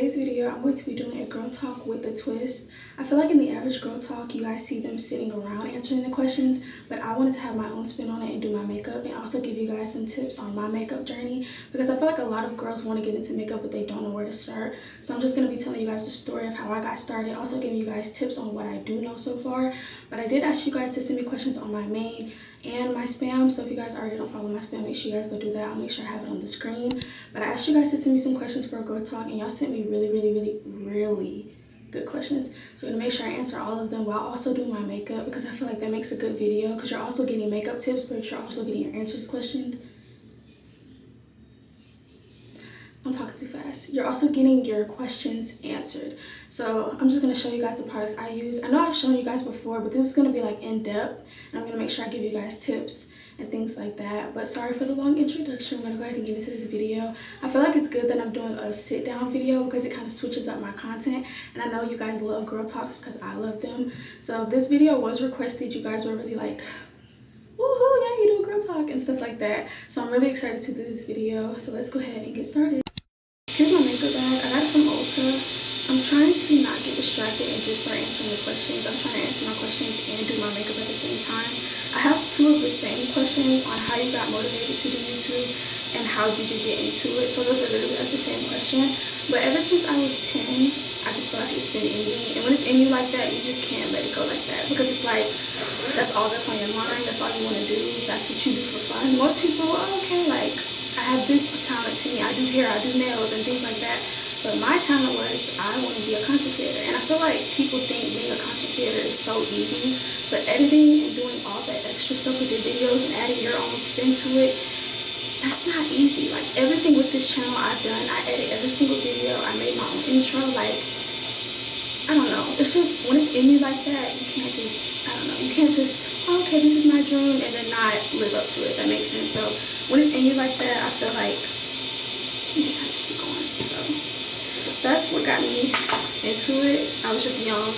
today's video, I'm going to be doing a girl talk with a twist. I feel like in the average girl talk, you guys see them sitting around answering the questions, but I wanted to have my own spin on it and do my makeup and also give you guys some tips on my makeup journey because I feel like a lot of girls want to get into makeup but they don't know where to start. So I'm just going to be telling you guys the story of how I got started, also giving you guys tips on what I do know so far. But I did ask you guys to send me questions on my main and my spam, so if you guys already don't follow my spam, make sure you guys go do that. I'll make sure I have it on the screen. But I asked you guys to send me some questions for a girl talk and y'all sent me really good questions, so I'm gonna make sure I answer all of them while also doing my makeup because I feel like that makes a good video because you're also getting makeup tips but you're also getting your answers questioned. I'm talking too fast. You're also getting your questions answered. So I'm just going to show you guys the products I use. I know I've shown you guys before, but this is going to be like in depth and I'm going to make sure I give you guys tips and things like that. But sorry for the long introduction. I'm going to go ahead and get into this video. I feel like it's good that I'm doing a sit down video because it kind of switches up my content, and I know you guys love girl talks because I love them. So this video was requested. You guys were really like, woohoo, yeah, you do a girl talk and stuff like that. So I'm really excited to do this video. So let's go ahead and get started. Here's my makeup bag. I got it from Ulta. I'm trying to not get distracted and just start answering the questions. I'm trying to answer my questions and do my makeup at the same time. I have two of the same questions on how you got motivated to do YouTube and how did you get into it. So those are literally like the same question. But ever since I was 10, I just feel like it's been in me. And when it's in you like that, you just can't let it go like that because it's like, that's all that's on your mind. That's all you want to do. That's what you do for fun. Most people are okay, like, I have this talent to me. I do hair, I do nails and things like that. But my talent was I want to be a content creator. And I feel like people think being a content creator is so easy. But editing and doing all that extra stuff with your videos and adding your own spin to it, that's not easy. Like everything with this channel I've done, I edit every single video. I made my own intro. Like, I don't know. It's just when it's in you like that, you can't just, I don't know. You can't just, oh, okay, this is my dream and then not live up to it. That makes sense. So when it's in you like that, I feel like you just have to keep going. So that's what got me into it. I was just young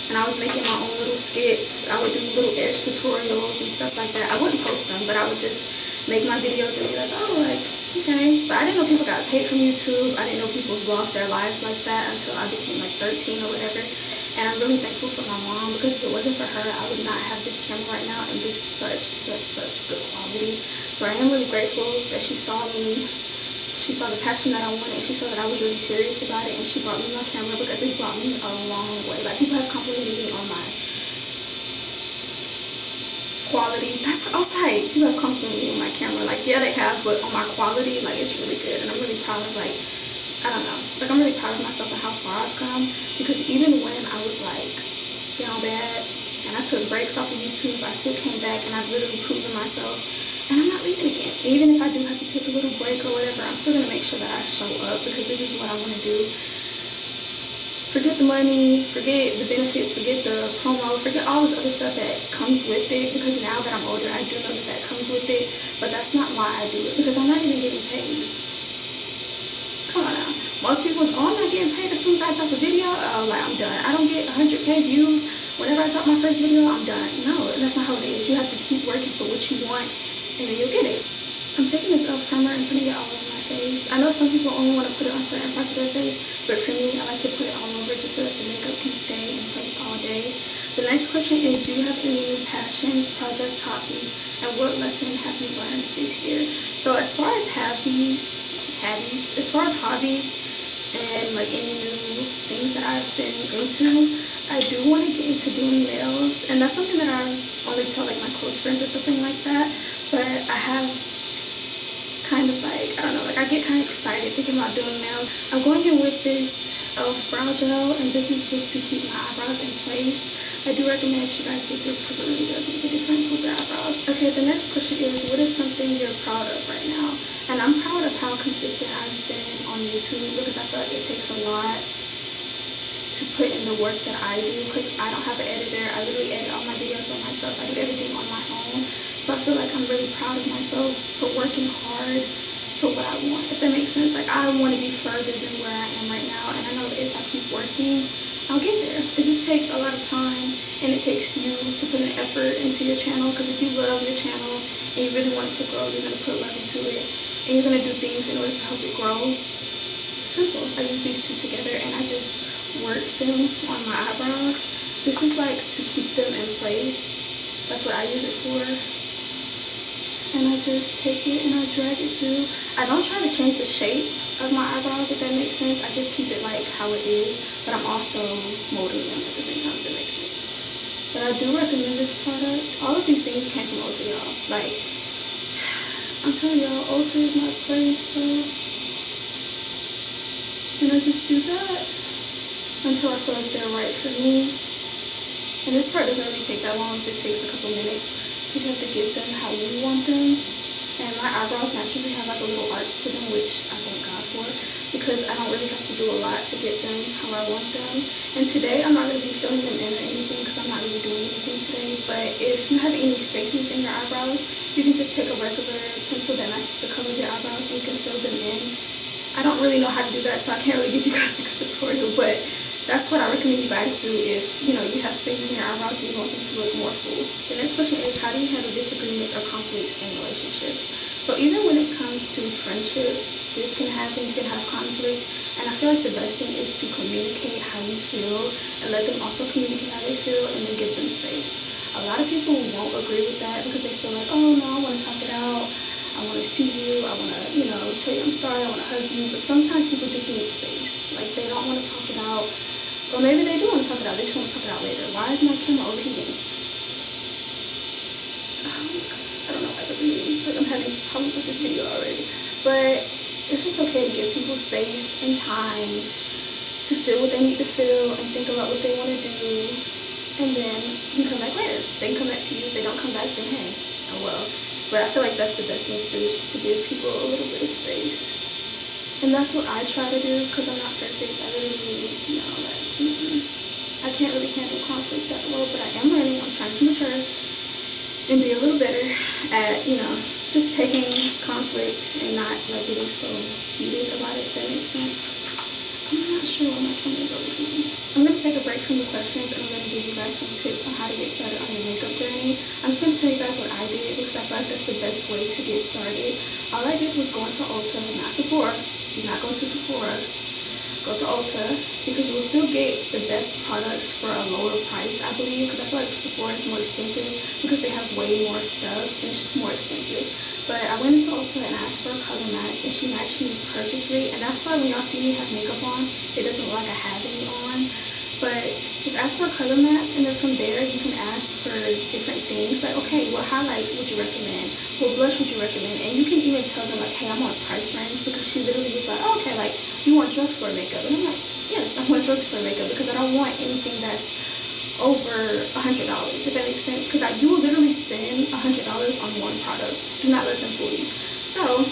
and I was making my own little skits. I would do little edge tutorials and stuff like that. I wouldn't post them, but I would just make my videos and be like, oh, like, okay. But I didn't know people got paid from YouTube. I didn't know people vlogged their lives like that until I became like 13 or whatever. And I'm really thankful for my mom because if it wasn't for her, I would not have this camera right now and this such good quality. So I am really grateful that she saw me. She saw the passion that I wanted and she saw that I was really serious about it, and she brought me my camera because it's brought me a long way. Like, people have complimented me on my quality. That's what I was like, people have complimented me on my camera. Like, yeah, they have, but on my quality, like, it's really good. And I'm really proud of, like, I don't know, like, I'm really proud of myself and how far I've come, because even when I was like down bad and I took breaks off of YouTube, I still came back and I've literally proven myself and I'm not leaving again. And even if I do have to take a little break or whatever, I'm still gonna make sure that I show up because this is what I want to do. Forget the money, forget the benefits, forget the promo, forget all this other stuff that comes with it, because now that I'm older, I do know that that comes with it, but that's not why I do it, because I'm not even getting paid. Come on now. Most people, oh, I'm not getting paid as soon as I drop a video. Oh, like, I'm done. I don't get 100K views whenever I drop my first video. I'm done. No, that's not how it is. You have to keep working for what you want and then you'll get it. I'm taking this e.l.f. primer and putting it all over my face. I know some people only want to put it on certain parts of their face, but for me, I like to put it all over just so that the makeup can stay in place all day. The next question is, do you have any new passions, projects, hobbies, and what lesson have you learned this year? So as far as hobbies and like any new things that I've been into, I do want to get into doing nails, and that's something that I only tell like my close friends or something like that. But I have kind of like, I don't know, like I get kind of excited thinking about doing nails. I'm going in with this e.l.f. brow gel, and this is just to keep my eyebrows in place. I do recommend that you guys get this because it really does make a difference with your eyebrows. Okay, the next question is, what is something you're proud of right now? And I'm proud of how consistent I've been on YouTube because I feel like it takes a lot to put in the work that I do because I don't have an editor. I literally edit all my videos by myself. I do everything on my own. So I feel like I'm really proud of myself for working hard for what I want, if that makes sense. Like, I want to be further than where I am right now, and I know that if I keep working, I'll get there. It just takes a lot of time, and it takes you to put an effort into your channel, because if you love your channel and you really want it to grow, you're going to put love into it, and you're going to do things in order to help it grow. simple. I use these two together and I just work them on my eyebrows. This is like to keep them in place. That's what I use it for. And I just take it and I drag it through. I don't try to change the shape of my eyebrows, if that makes sense. I just keep it like how it is, but I'm also molding them at the same time, if that makes sense. But I do recommend this product. All of these things came from Ulta, y'all. Like, I'm telling y'all, Ulta is my place, bro. And I just do that until I feel like they're right for me. And this part doesn't really take that long, it just takes a couple minutes. But you have to get them how you want them. And my eyebrows naturally have like a little arch to them, which I thank God for, because I don't really have to do a lot to get them how I want them. And today I'm not going to be filling them in or anything because I'm not really doing anything today. But if you have any spaces in your eyebrows, you can just take a regular pencil that matches the color of your eyebrows and you can fill them in. I don't really know how to do that, so I can't really give you guys like a tutorial, but that's what I recommend you guys do if you have spaces in your eyebrows and you want them to look more full. The next question is, how do you handle disagreements or conflicts in relationships? So even when it comes to friendships, this can happen. You can have conflict, and I feel like the best thing is to communicate how you feel and let them also communicate how they feel, and then give them space. A lot of people won't agree with that because they feel like, oh no, I want to talk it out, I want to see you, I want to tell you I'm sorry, I want to hug you. But sometimes people just need space. Like, they don't want to talk it out. Or maybe they do want to talk it out, they just want to talk it out later. Why is my camera overheating? Oh my gosh, I don't know why it's overheating. Like, I'm having problems with this video already. But it's just okay to give people space and time to feel what they need to feel and think about what they want to do. And then you can come back later. They can come back to you. If they don't come back, then hey, oh well. But I feel like that's the best thing to do, is just to give people a little bit of space. And that's what I try to do, because I'm not perfect. I literally, I can't really handle conflict that well, but I am learning. I'm trying to mature and be a little better at, just taking conflict and not like getting so heated about it, if that makes sense. I'm not sure why my camera is overheating. I'm going to take a break from the questions and I'm going to give you guys some tips on how to get started on your makeup journey. I'm just going to tell you guys what I did because I feel like that's the best way to get started. All I did was go into Ulta, not Sephora. Do not go to Sephora. Go to Ulta, because you will still get the best products for a lower price, I believe, because I feel like Sephora is more expensive because they have way more stuff and it's just more expensive. But I went into Ulta and I asked for a color match and she matched me perfectly, and that's why when y'all see me have makeup on, it doesn't look like I have any on. But just ask for a color match, and then from there you can ask for different things, like, okay, what highlight would you recommend, what blush would you recommend? And you can even tell them like, hey, I'm on a price range, because she literally was like, oh, okay, like, you want drugstore makeup? And I'm like, yes, I want drugstore makeup, because I don't want anything that's over $100, if that makes sense, because you will literally spend $100 on one product. Do not let them fool you. So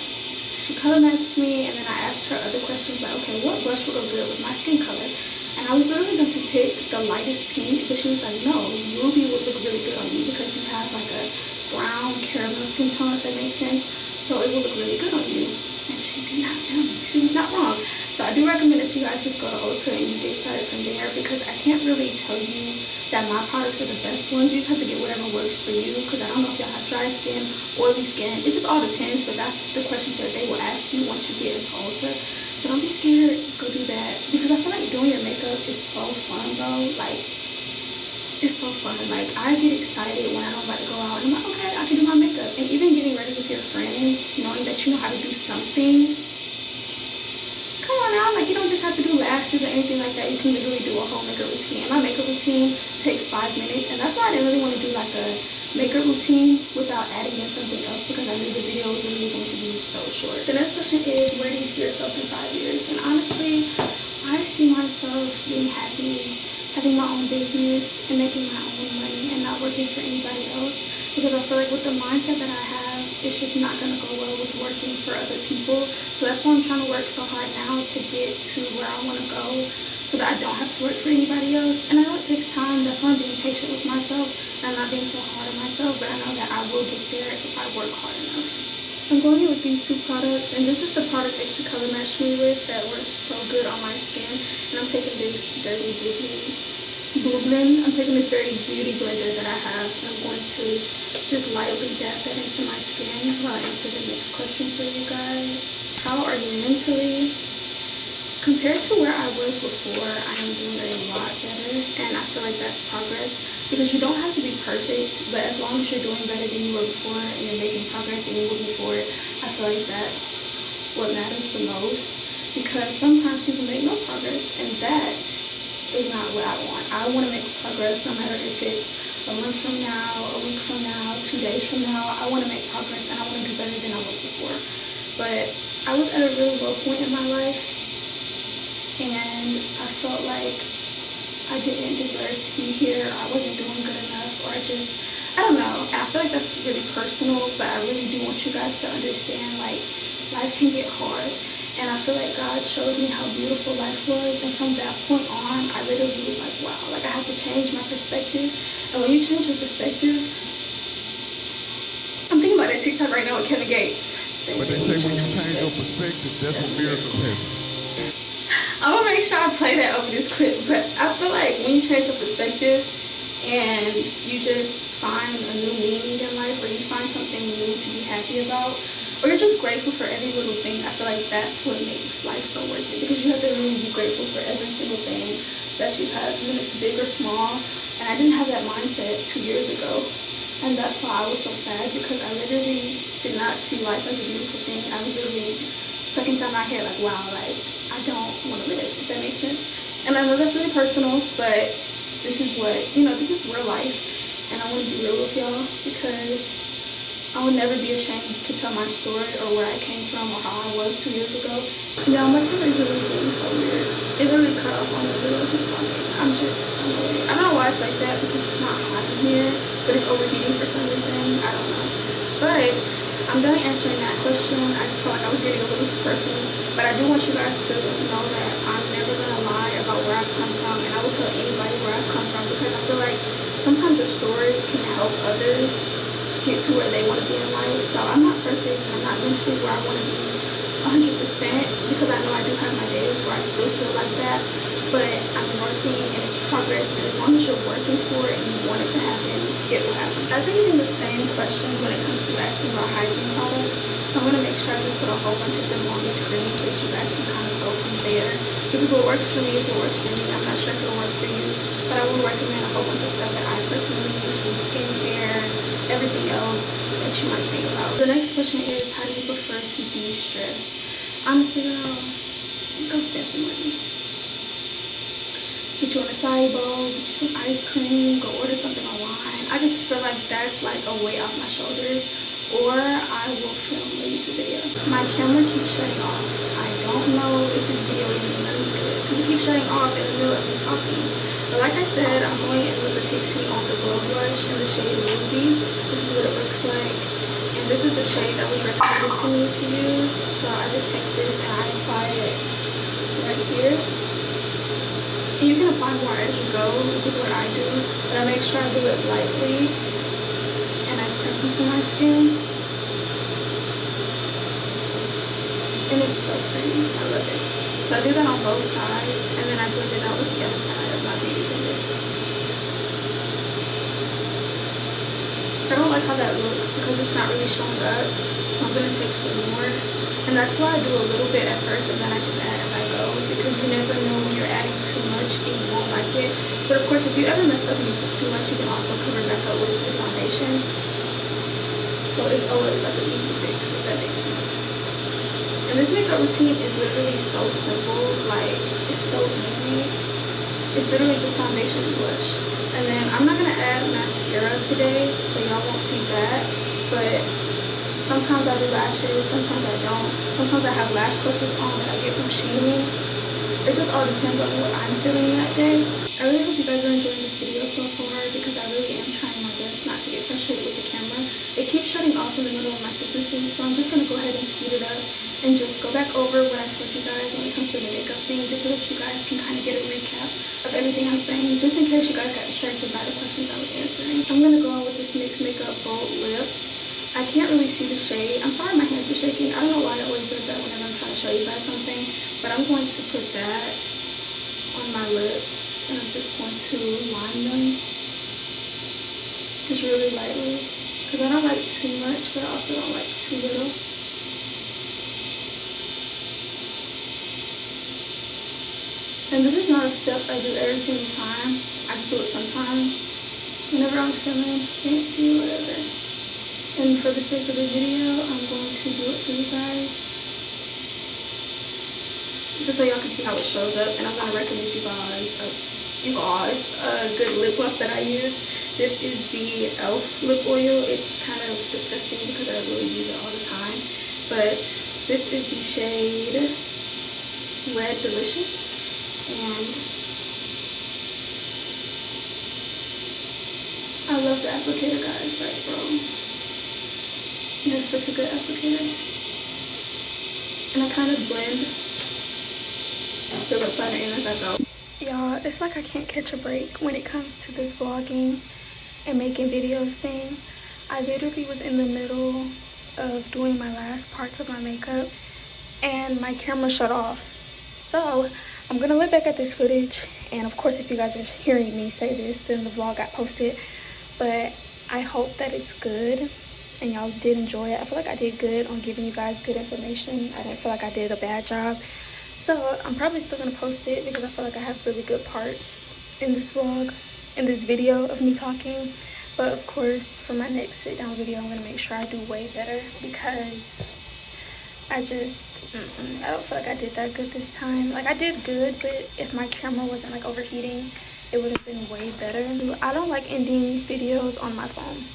she color matched me, and then I asked her other questions like, okay, what blush would go good with my skin color? And I was literally going to pick the lightest pink, but she was like, no, ruby would look really good on you because you have like a brown caramel skin tone, if that makes sense. So it will look really good on you. And she did not fail me. She was not wrong. So I do recommend that you guys just go to Ulta and you get started from there, because I can't really tell you that my products are the best ones. You just have to get whatever works for you, because I don't know if y'all have dry skin, oily skin. It just all depends, but that's the questions that they will ask you once you get into Ulta. So don't be scared. Just go do that, because I feel like doing your makeup is so fun, bro. Like, it's so fun. Like, I get excited when I know I'm about to go out and I'm like, okay, I can do my makeup. And even getting ready with your friends, knowing that you know how to do something. Come on now, like, you don't just have to do lashes or anything like that. You can literally do a whole makeup routine. And my makeup routine takes 5 minutes, and that's why I didn't really want to do like a makeup routine without adding in something else, because I knew the video was literally going to be so short. The next question is, where do you see yourself in 5 years? And honestly, I see myself being happy, having my own business and making my own money and not working for anybody else, because I feel like with the mindset that I have, it's just not going to go well with working for other people. So that's why I'm trying to work so hard now to get to where I want to go, so that I don't have to work for anybody else. And I know it takes time. That's why I'm being patient with myself and I'm not being so hard on myself, but I know that I will get there if I work hard enough. I'm going in with these two products, and this is the product that she color matched me with that works so good on my skin. And I'm taking this dirty blue blend. I'm taking this dirty beauty blender that I have, and I'm going to just lightly dab that into my skin while I answer the next question for you guys. How are you mentally? Compared to where I was before, I am doing a lot better, and I feel like that's progress, because you don't have to be perfect, but as long as you're doing better than you were before and you're making progress and you're moving forward, I feel like that's what matters the most, because sometimes people make no progress, and that is not what I want. I want to make progress no matter if it's a month from now, a week from now, 2 days from now. I want to make progress, and I want to do better than I was before. But I was at a really low point in my life, and I felt like I didn't deserve to be here, or I wasn't doing good enough, or I don't know. And I feel like that's really personal, but I really do want you guys to understand, like, life can get hard. And I feel like God showed me how beautiful life was, and from that point on, I literally was like, wow, like, I have to change my perspective. And when you change your perspective, I'm thinking about that TikTok right now with Kevin Gates. They say when you change your perspective, that's when miracles happen. I'm gonna make sure I play that over this clip, but I feel like when you change your perspective and you just find a new meaning in life, or you find something new to be happy about, or you're just grateful for every little thing, I feel like that's what makes life so worth it, because you have to really be grateful for every single thing that you have, even if it's big or small. And I didn't have that mindset 2 years ago, and that's why I was so sad, because I literally did not see life as a beautiful thing. I was literally stuck inside my head like, wow, like, I don't want to live, if that makes sense. And I know that's really personal, but this is what, this is real life, and I want to be real with y'all, because I will never be ashamed to tell my story, or where I came from, or how I was 2 years ago. Now, my camera is really being so weird. It literally cut off on the middle of me talking. I'm annoyed. I don't know why it's like that, because it's not hot in here, but it's overheating for some reason. I don't know. But I'm done answering that question. I just felt like I was getting a little too personal. But I do want you guys to know that I'm never going to lie about where I've come from, and I will tell anybody where I've come from, because I feel like sometimes your story can help others get to where they want to be in life. So I'm not perfect. I'm not meant to be where I want to be 100%, because I know I do have my days where I still feel like that, but I'm working, and it's progress, and as long as you're working for it and you want it to happen, it will happen. I've been getting the same questions when it comes to asking about hygiene products, so I'm going to make sure I just put a whole bunch of them on the screen so that you guys can kind of go from there, because what works for me is what works for me. I'm not sure if it'll work for you, but I will recommend a whole bunch of stuff that I personally use, from skincare, everything else that you might think about. The next question is, how do you prefer to de-stress? Honestly, girl, go spend some money. Get you an acai bowl, get you some ice cream, go order something online. I just feel like that's like a weight off my shoulders, or I will film a YouTube video. My camera keeps shutting off. I don't know if this video is even gonna be good, because it keeps shutting off in the middle of me talking. But like I said, I'm going in with the Pixie on the Glow Blush in the shade Ruby. This is what it looks like. And this is the shade that was recommended to me to use. So I just take this and I apply it right here. And you can apply more as you go, which is what I do. But I make sure I do it lightly, and I press into my skin. And it's so pretty. I love it. So I do that on both sides, and then I blend it out with the other side of my beauty blender. I don't like how that looks, because it's not really showing up, so I'm going to take some more. And that's why I do a little bit at first, and then I just add as I go, because you never know when you're adding too much and you won't like it. But of course, if you ever mess up and you put too much, you can also cover it back up with your foundation. So it's always like an easy fix, if that makes sense. And this makeup routine is literally so simple, like, it's so easy. It's literally just foundation and blush. And then I'm not going to add mascara today, so y'all won't see that. But sometimes I do lashes, sometimes I don't. Sometimes I have lash clusters on that I get from Shein. It just all depends on what I'm feeling that day. I really hope you guys are enjoying this video so far, because I really am trying my best not to get frustrated with the camera. It keeps shutting off in the middle of my sentences, so I'm just going to go ahead and speed it up and just go back over what I told you guys when it comes to the makeup thing, just so that you guys can kind of get a recap of everything I'm saying, just in case you guys got distracted by the questions I was answering. I'm going to go on with this NYX Makeup Bold Lip. I can't really see the shade. I'm sorry my hands are shaking. I don't know why it always does that whenever I'm trying to show you guys something, but I'm going to put that on my lips, and I'm just going to line them just really lightly, because I don't like too much, but I also don't like too little. And this is not a step I do every single time. I just do it sometimes whenever I'm feeling fancy or whatever. And for the sake of the video, I'm going to do it for you guys, just so y'all can see how it shows up. And I'm gonna recommend you guys a good lip gloss that I use. This is the e.l.f. lip oil. It's kind of disgusting because I really use it all the time, but this is the shade Red Delicious, and I love the applicator, guys. Like, bro, it's such a good applicator. And I kind of blend the lip liner in as I go. Y'all, it's like I can't catch a break when it comes to this vlogging and making videos thing. I literally was in the middle of doing my last parts of my makeup and my camera shut off. So I'm gonna look back at this footage, and of course if you guys are hearing me say this, then the vlog got posted. But I hope that it's good and y'all did enjoy it. I feel like I did good on giving you guys good information. I didn't feel like I did a bad job. So I'm probably still gonna post it because I feel like I have really good parts in this vlog, in this video of me talking. But of course, for my next sit down video, I'm gonna make sure I do way better, because I just I don't feel like I did that good this time. Like, I did good, but if my camera wasn't like overheating, it would have been way better. I don't like ending videos on my phone.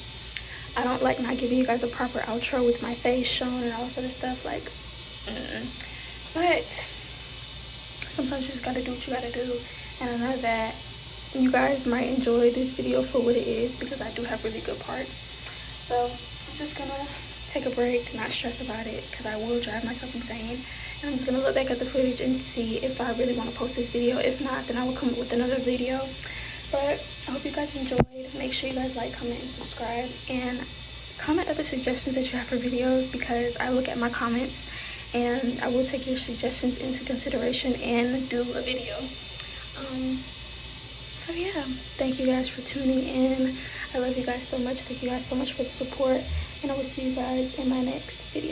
I don't like not giving you guys a proper outro with my face shown and all sort of stuff. Like, but sometimes you just gotta do what you gotta do. And I know that you guys might enjoy this video for what it is, because I do have really good parts. So I'm just gonna take a break, not stress about it, because I will drive myself insane. And I'm just gonna look back at the footage and see if I really want to post this video. If not, then I will come up with another video. But I hope you guys enjoyed. Make sure you guys like, comment, and subscribe, and comment other suggestions that you have for videos, because I look at my comments and I will take your suggestions into consideration and do a video. So yeah, thank you guys for tuning in. I love you guys so much. Thank you guys so much for the support, and I will see you guys in my next video.